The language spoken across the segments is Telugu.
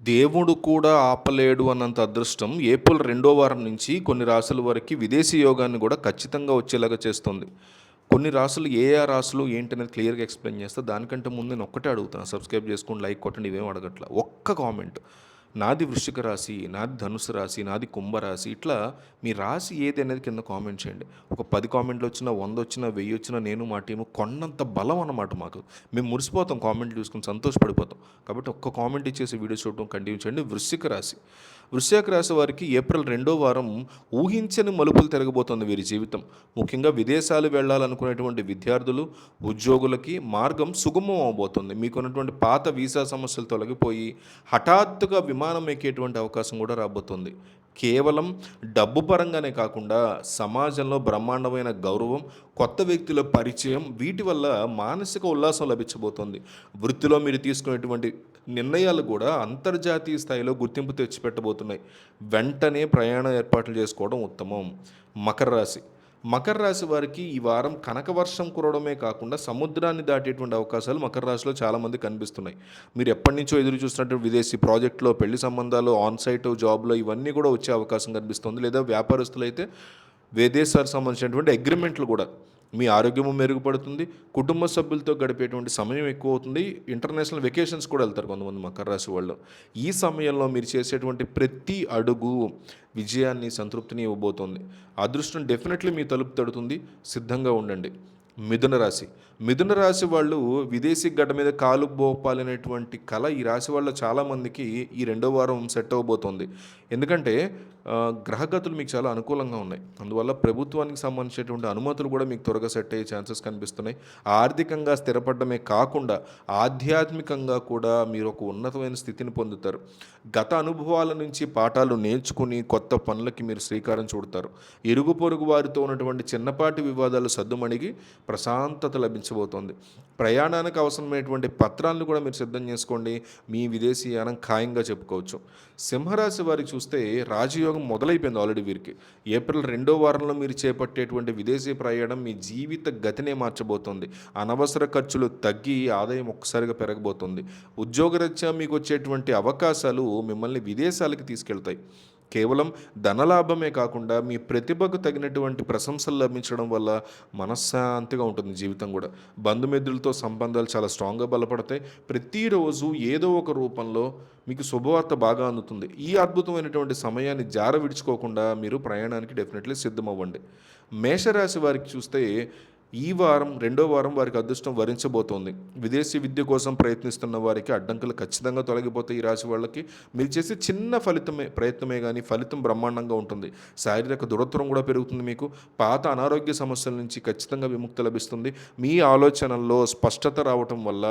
దేవుడు కూడా ఆపలేడు అన్నంత అదృష్టం ఏప్రిల్ రెండో వారం నుంచి కొన్ని రాసుల వరకు విదేశీ యోగాన్ని కూడా ఖచ్చితంగా వచ్చేలాగా చేస్తుంది. కొన్ని రాసులు ఏ ఆ రాసులు ఏంటనేది క్లియర్గా ఎక్స్ప్లెయిన్ చేస్తా. దానికంటే ముందు నేను ఒక్కటే అడుగుతాను, సబ్స్క్రైబ్ చేసుకోండి, లైక్ కొట్టండి, ఇవేం అడగట్లా. ఒక్క కామెంట్, నాది వృశ్చిక రాశి, నాది ధనుసు రాశి, నాది కుంభరాశి, ఇట్లా మీ రాశి ఏది అనేది కింద కామెంట్ చేయండి. ఒక 10 కామెంట్లు వచ్చినా, 100 వచ్చినా, 1000 వచ్చినా నేను మా టీము కొన్నంత బలం అన్నమాట మాకు. మేము మురిసిపోతాం కామెంట్లు చూసుకుని, సంతోషపడిపోతాం. కాబట్టి ఒక్క కామెంట్ ఇచ్చేసి వీడియో చూడడం కంటిన్యూ చేయండి. వృశ్చిక రాశి వారికి ఏప్రిల్ రెండో వారం ఊహించని మలుపులు తిరగబోతోంది వీరి జీవితం. ముఖ్యంగా విదేశాలు వెళ్ళాలనుకునేటువంటి విద్యార్థులు, ఉద్యోగులకి మార్గం సుగమం అవబోతుంది. మీకున్నటువంటి పాత వీసా సమస్యలు తొలగిపోయి హఠాత్తుగా విమానం ఎక్కేటువంటి అవకాశం కూడా రాబోతుంది. కేవలం డబ్బు పరంగానే కాకుండా సమాజంలో బ్రహ్మాండమైన గౌరవం, కొత్త వ్యక్తుల పరిచయం, వీటి వల్ల మానసిక ఉల్లాసం లభించబోతోంది. వృత్తిలో మీరు తీసుకునేటువంటి నిర్ణయాలు కూడా అంతర్జాతీయ స్థాయిలో గుర్తింపు తెచ్చిపెట్టబోతున్నాయి. వెంటనే ప్రయాణ ఏర్పాట్లు చేసుకోవడం ఉత్తమం. మకర రాశి వారికి ఈ వారం కనక వర్షం కురవడమే కాకుండా సముద్రాన్ని దాటేటువంటి అవకాశాలు మకర రాశిలో చాలామంది కనిపిస్తున్నాయి. మీరు ఎప్పటి నుంచో ఎదురు చూస్తున్నటువంటి విదేశీ ప్రాజెక్టులో, పెళ్లి సంబంధాలు, ఆన్ సైట్ జాబ్లో ఇవన్నీ కూడా వచ్చే అవకాశం కనిపిస్తుంది. లేదా వ్యాపారస్తులు అయితే విదేశాలకు సంబంధించినటువంటి అగ్రిమెంట్లు కూడా. మీ ఆరోగ్యము మెరుగుపడుతుంది, కుటుంబ సభ్యులతో గడిపేటువంటి సమయం ఎక్కువ అవుతుంది. ఇంటర్నేషనల్ వెకేషన్స్ కూడా వెళ్తారు కొంతమంది మకర రాశి వాళ్ళు. ఈ సమయంలో మీరు చేసేటువంటి ప్రతి అడుగు విజయాన్ని, సంతృప్తిని ఇవ్వబోతోంది. అదృష్టం డెఫినెట్లీ మీ తలుపు తడుతుంది, సిద్ధంగా ఉండండి. మిథున రాశి వాళ్ళు విదేశీ గడ్డ మీద కాలు బోపాలనేటువంటి కళ ఈ రాశి వాళ్ళ చాలామందికి ఈ రెండో వారం సెట్ అవ్వబోతోంది. ఎందుకంటే గ్రహగతులు మీకు చాలా అనుకూలంగా ఉన్నాయి. అందువల్ల ప్రభుత్వానికి సంబంధించినటువంటి అనుమతులు కూడా మీకు త్వరగా సెట్ అయ్యే ఛాన్సెస్ కనిపిస్తున్నాయి. ఆర్థికంగా స్థిరపడమే కాకుండా ఆధ్యాత్మికంగా కూడా మీరు ఒక ఉన్నతమైన స్థితిని పొందుతారు. గత అనుభవాల నుంచి పాఠాలు నేర్చుకుని కొత్త పనులకి మీరు శ్రీకారం చుడతారు. ఇరుగు పొరుగు వారితో ఉన్నటువంటి చిన్నపాటి వివాదాలు సద్దుమణిగి ప్రశాంతత లభించబోతోంది. ప్రయాణానికి అవసరమైనటువంటి పత్రాలను కూడా మీరు సిద్ధం చేసుకోండి. మీ విదేశీ యానం ఖాయంగా చెప్పుకోవచ్చు. సింహరాశి వారికి చూస్తే రాజయోగం మొదలైపోయింది ఆల్రెడీ వీరికి. ఏప్రిల్ రెండో వారంలో మీరు చేపట్టేటువంటి విదేశీ ప్రయాణం మీ జీవిత గతినే మార్చబోతోంది. అనవసర ఖర్చులు తగ్గి ఆదాయం ఒక్కసారిగా పెరగబోతుంది. ఉద్యోగరీత్యా మీకు వచ్చేటువంటి అవకాశాలు మిమ్మల్ని విదేశాలకు తీసుకెళ్తాయి. కేవలం ధనలాభమే కాకుండా మీ ప్రతిభకు తగినటువంటి ప్రశంసలు లభించడం వల్ల మనశ్శాంతిగా ఉంటుంది జీవితం కూడా. బంధుమిత్రులతో సంబంధాలు చాలా స్ట్రాంగ్గా బలపడతాయి. ప్రతిరోజు ఏదో ఒక రూపంలో మీకు శుభవార్త బాగా అందుతుంది. ఈ అద్భుతమైనటువంటి సమయాన్ని జార విడుచుకోకుండా మీరు ప్రయాణానికి డెఫినెట్లీ సిద్ధమవ్వండి. మేషరాశి వారికి చూస్తే ఈ వారం రెండో వారం వారికి అదృష్టం వరించబోతోంది. విదేశీ విద్య కోసం ప్రయత్నిస్తున్న వారికి అడ్డంకులు ఖచ్చితంగా తొలగిపోతాయి. ఈ రాశి వాళ్ళకి మీరు చేసే చిన్న ప్రయత్నమే కానీ ఫలితం బ్రహ్మాండంగా ఉంటుంది. శారీరక దృఢత్వం కూడా పెరుగుతుంది. మీకు పాత అనారోగ్య సమస్యల నుంచి ఖచ్చితంగా విముక్తి లభిస్తుంది. మీ ఆలోచనల్లో స్పష్టత రావటం వల్ల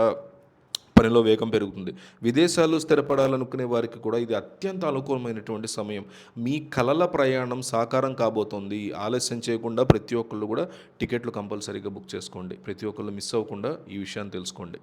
పనిలో వేగం పెరుగుతుంది. విదేశాల్లో స్థిరపడాలనుకునే వారికి కూడా ఇది అత్యంత అనుకూలమైనటువంటి సమయం. మీ కలల ప్రయాణం సాకారం కాబోతోంది. ఆలస్యం చేయకుండా ప్రతి ఒక్కళ్ళు కూడా టికెట్లు కంపల్సరీగా బుక్ చేసుకోండి. ప్రతి ఒక్కళ్ళు మిస్ అవ్వకుండా ఈ విషయాన్ని తెలుసుకోండి.